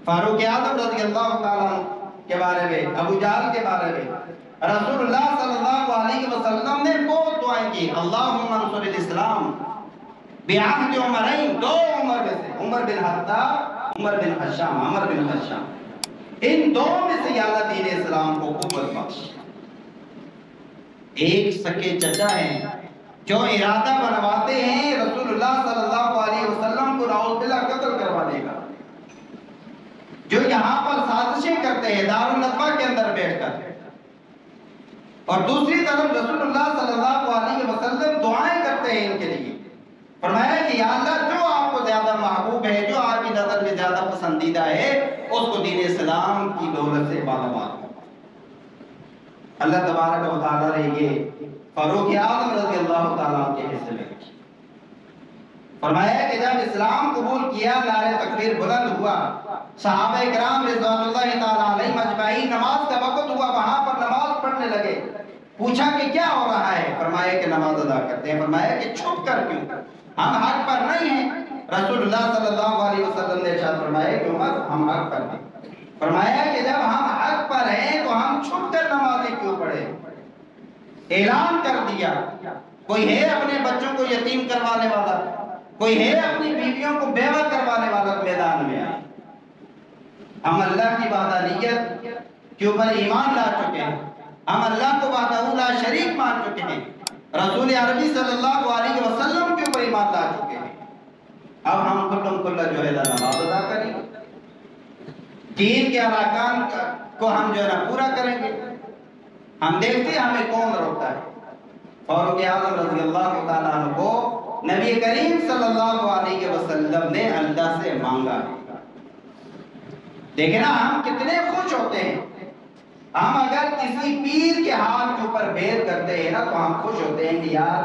فاروق اعظم رضی اللہ تعالیٰ کے بارے میں، ابو جہل کے بارے میں رسول اللہ صلی اللہ علیہ وسلم نے بہت دعائیں کی. اللہم انصر الاسلام بعہد عمرین، دو عمر میں سے، عمر بن خطاب، عمر بن حشام، ان دو میں سے یا اللہ دین اسلام کو قوت بخش. ایک سکے چچا ہیں جو ارادہ بنواتے ہیں رسول اللہ صلی اللہ علیہ وسلم کو نعوذ باللہ قتل کروانے کا، جو یہاں پر سازشیں کرتے ہیں دارالندوہ کے اندر بیٹھ کر، اور دوسری طرف رسول اللہ صلی اللہ علیہ وسلم دعائیں کرتے ہیں ان کے لیے. فرمایا کہ یا اللہ جو آپ کو زیادہ محبوب ہے، جو آپ کی نظر میں زیادہ پسندیدہ ہے، اس کو دین اسلام کی دولت سے مالامال. اللہ تبارک و تعالیٰ نے یہ فاروق اعظم رضی اللہ تعالیٰ کے حصے میں رکھی. فرمایا کہ جب اسلام قبول کیا، نعرہ تکبیر بلند ہوا، صحابہ کرام رضوان اللہ تعالیٰ علیہم اجمعین نماز کا وقت ہوا، وہاں پر نماز پڑھنے لگے. پوچھا کہ کیا ہو رہا ہے؟ فرمایا کہ نماز ادا کرتے ہیں. فرمایا کہ چھپ کر کیوں؟ ہم حق پر نہیں ہیں. رسول اللہ صلی اللہ علیہ وسلم نے ارشاد فرمایا کہ عمر ہم حق پر ہیں. فرمایا کہ جب ہم حق پر ہیں تو ہم چھپ کر نمازیں کیوں پڑھیں؟ اعلان کر دیا. کوئی ہے اپنے بچوں کو یتیم کروانے والا، کوئی ہے اپنی بیویوں کو بیوہ کروانے والا، میدان میں آئے. ہم اللہ کی وحدانیت کے اوپر ایمان لا چکے ہیں، ہم اللہ کو وحدہ لا شریک مان چکے ہیں، رسول عربی صلی اللہ علیہ وسلم کے اوپر ایمان لا چکے ہیں. اب ہم کلہ جو ہے نماز ادا کریں گے، دین کے ارکان کو ہم جو ہے نا پورا کریں گے. ہم دیکھتے ہیں ہمیں کون روکتا ہے. فاروق اعظم رضی اللہ تعالیٰ عنہ کو نبی کریم صلی اللہ علیہ وسلم نے اللہ سے مانگا. دیکھیں نا ہم کتنے خوش ہوتے ہیں. ہم اگر کسی پیر کے ہاتھ کے اوپر بیعت کرتے ہیں نا تو ہم خوش ہوتے ہیں کہ یار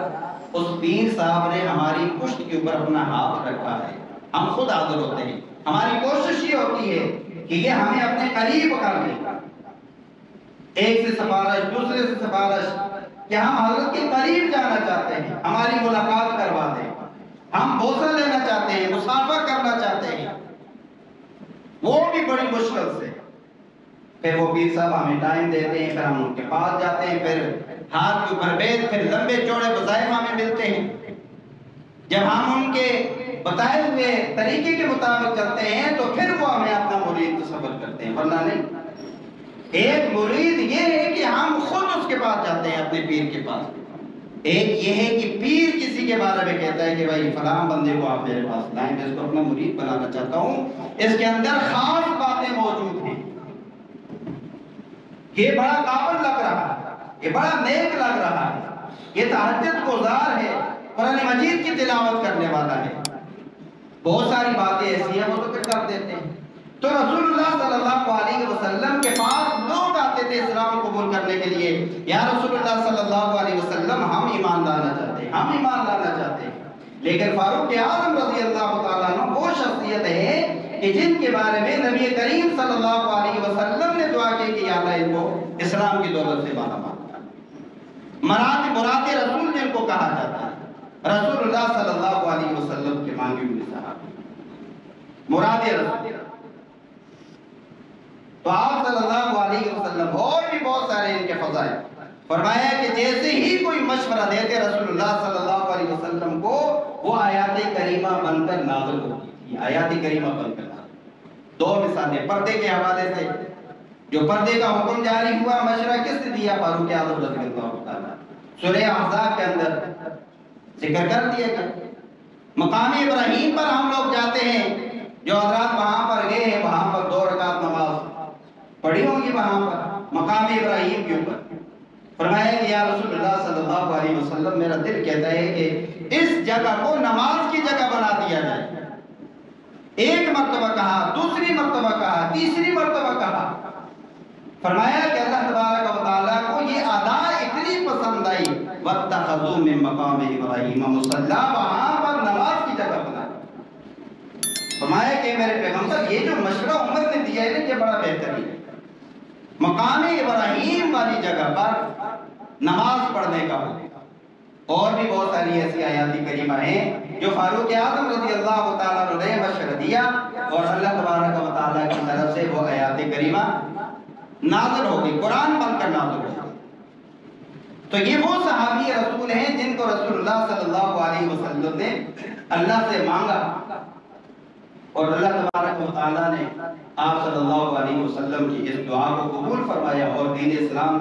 اس پیر صاحب نے ہماری پشت کے اوپر اپنا ہاتھ رکھا ہے. ہم خود حاضر ہوتے ہیں. ہماری کوشش یہ ہوتی ہے کہ یہ ہمیں اپنے قریب کر لیں، ایک سے سفارش، دوسرے سے سفارش، کہ ہم حضرت کے قریب جانا چاہتے ہیں، ہماری ملاقات کروا دیں، ہم بوسہ لینا چاہتے ہیں، مصافحہ کرنا چاہتے ہیں، وہ بھی بڑی مشکل سے. پھر وہ پیر صاحب ہمیں ٹائم دیتے ہیں، پھر ہم ان کے پاس جاتے ہیں، پھر ہاتھ کے اوپر بیٹھ، پھر لمبے چوڑے وظائف ہمیں ملتے ہیں. جب ہم ان کے بتائے ہوئے طریقے کے مطابق چلتے ہیں تو پھر وہ ہمیں اپنا مرید تصور کرتے ہیں، ورنہ نہیں. ایک مرید یہ ہے کہ ہم خود اس کے پاس جاتے ہیں، اپنے پیر کے پاس. ایک یہ ہے کہ پیر کسی کے بارے میں کہتا ہے کہ بھائی فلاں بندے کو آپ میرے پاس لائیں، میں اس کو اپنا مرید بنانا چاہتا ہوں، اس کے اندر خاص باتیں موجود ہیں، یہ بڑا قابل لگ رہا ہے، یہ بڑا نیک لگ رہا ہے، یہ تہجد گزار ہے، قرآن مجید کی تلاوت کرنے والا ہے. بہت ساری باتیں ایسی ہیں وہ تو پھر کر دیتے ہیں. تو رسول اللہ صلی اللہ علیہ وسلم کے پاس لوگ آتے تھے اسلام قبول کرنے کے لیے. یا رسول اللہ صلی اللہ علیہ وسلم ہم ایمان لانا چاہتے ہیں، ہم ایمان لانا چاہتے ہیں. لیکن فاروق اعظم رضی اللہ تعالیٰ عنہ وہ شخصیت ہے کہ جن کے بارے میں نبی کریم صلی اللہ علیہ وسلم نے دعا کی کہ یا اللہ ان کو اسلام کی دولت سے مالا مال کر. مراد رسول جن کو کہا جاتا ہے، رسول اللہ صلی اللہ علیہ وسلم کے مانگے ہوئے صحابہ مراد رسول. تو آپ صلی اللہ علیہ وسلم اور بھی بہت سارے ان کے فضائل. فرمایا کہ جیسے ہی کوئی مشورہ دیتے رسول اللہ صلی اللہ علیہ وسلم کو، وہ آیات کریمہ بن کر نازل ہوتی تھی، آیات کریمہ بن کر نازل. دو مثالیں پردے کے حوالے سے. جو پردے کا حکم جاری ہوا، مشورہ کس نے دیا؟ فاروق اعظم رضی اللہ تعالیٰ. سورہ احزاب کے اندر ذکر کر دیا گیا. مقام ابراہیم پر ہم لوگ جاتے ہیں، جو حضرات وہاں پر گئے ہیں وہاں پر 2 رکعت نماز پڑھی ہوگی وہاں پر مقام ابراہیم کے اوپر. فرمایا کہ یا رسول اللہ صلی اللہ علیہ وسلم میرا دل کہتا ہے کہ اس جگہ کو نماز کی جگہ بنا دیا جائے. ایک مرتبہ کہا، دوسری مرتبہ کہا، تیسری مرتبہ کہا. فرمایا کہ اللہ تبارک و تعالیٰ کو یہ ادا اتنی پسند آئی، وَاتَّخَذُوا مِن مَّقَامِ إِبْرَاهِيمَ مُصَلًّى، وہاں پر نماز کی جگہ بنا. فرمایا کہ میرے پیغمبر یہ جو مشورہ عمر نے دیا ہے یہ بڑا بہترین ہے. مقام ابراہیم والی جگہ پر نماز پڑھنے کا. اور بھی بہت ساری ایسی آیات کریمہ ہیں جو فاروق اعظم رضی اللہ تعالیٰ نے مشورہ دیا اور اللہ تبارک و تعالیٰ کریمہ نازل ہو گئی، قرآن بن کر نازل ہو گئی۔ تو یہ وہ صحابی رسول ہیں جن کو رسول اللہ صلی اللہ علیہ وسلم نے اللہ سے مانگا، اور اللہ تبارک و تعالیٰ نے آپ صلی اللہ علیہ وسلم کی اس دعا کو قبول فرمایا اور دین اسلام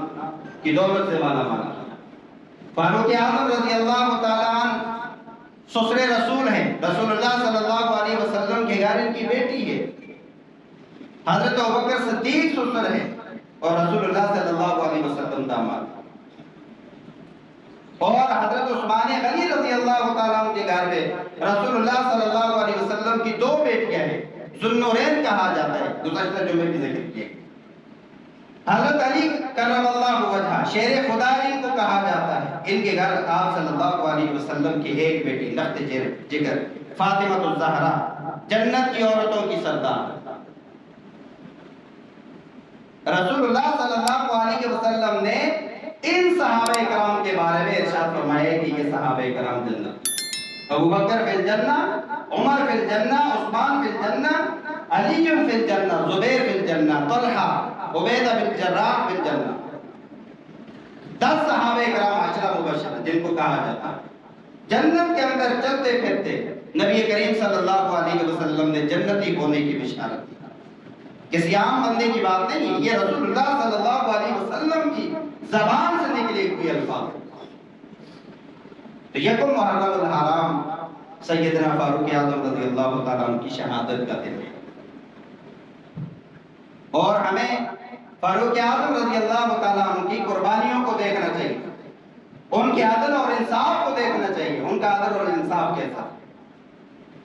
کی دولت سے مالا مالا کیا۔ فاروق اعظم رضی اللہ تعالیٰ عنہ سسر رسول ہیں، رسول اللہ صلی اللہ علیہ وسلم کے گھر ان کی بیٹی ہے۔ حضرت ابوبکر صدیق سسر ہیں اور رسول اللہ صلی اللہ علیہ وسلم داماد، اور حضرت عثمان غنی رضی اللہ تعالیٰ عنہ کے گھر میں رسول اللہ صلی اللہ علیہ وسلم کی 2 بیٹیاں ہیں، ذوالنورین کہا جاتا ہے، گزشتہ جمعے بھی ذکر کیا۔ حضرت علی کرم اللہ وجہہ شیر خدا ان کو کہا جاتا ہے، ان کے گھر آپ صلی اللہ علیہ وسلم کی ایک بیٹی لخت جگر فاطمہ الزہرا جنت کی عورتوں کی سردار۔ رسول اللہ صلی اللہ علیہ وسلم نے ان صحابہ کرام کے بارے میں ارشاد فرمایا کہ یہ صحابہ کرام جنت، ابوبکر فی الجنہ، عمر فی الجنہ، عثمان فی الجنہ، علی فی الجنہ، زبیر فی الجنہ، طلحہ عبیدہ بن جراح فی الجنہ۔ 10 صحابہ کرام عشرہ مبشرہ جن کو کہا جاتا ہے، جنت کے اندر چلتے پھرتے نبی کریم صلی اللہ علیہ وسلم نے جنتی ہونے کی بشارت دی۔ کسی عام بندے کی بات نہیں ہے، یہ رسول اللہ صلی اللہ علیہ وسلم کی زبان سے نکلے ہوئے الفاظ۔ تو یکم محرم الحرام سیدنا فاروق اعظم رضی اللہ تعالیٰ عنہ کی شہادت کا دن ہے، اور ہمیں فاروق اعظم رضی اللہ تعالیٰ عنہ کی قربانیوں کو دیکھنا چاہیے، ان کے عدل اور انصاف کو دیکھنا چاہیے، ان کا عدل اور انصاف کیسا۔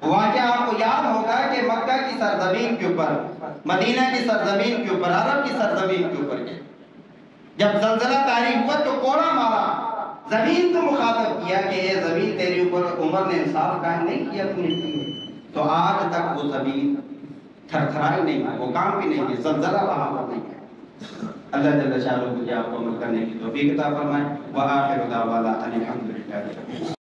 واقعہ آپ کو یاد ہوگا کہ مکہ کی سرزمین کے اوپر، مدینہ کی سرزمین کے اوپر، عرب کی سرزمین کے اوپر جب زلزلہ طاری ہوا تو کوڑا مارا، زمین کو مخاطب کیا کہ یہ زمین تیرے اوپر عمر نے انصاف قائم نہیں کیا تم نے، تو آج تک وہ زمین تھر تھرائی نہیں ہے، وہ کام بھی نہیں ہے، زلزلہ وہاں پر نہیں ہے۔ اللہ جل شانہ مجھے آپ کو عمل کرنے کی توفیق عطا فرمائے۔ وآخر دعوانا ان الحمد للہ۔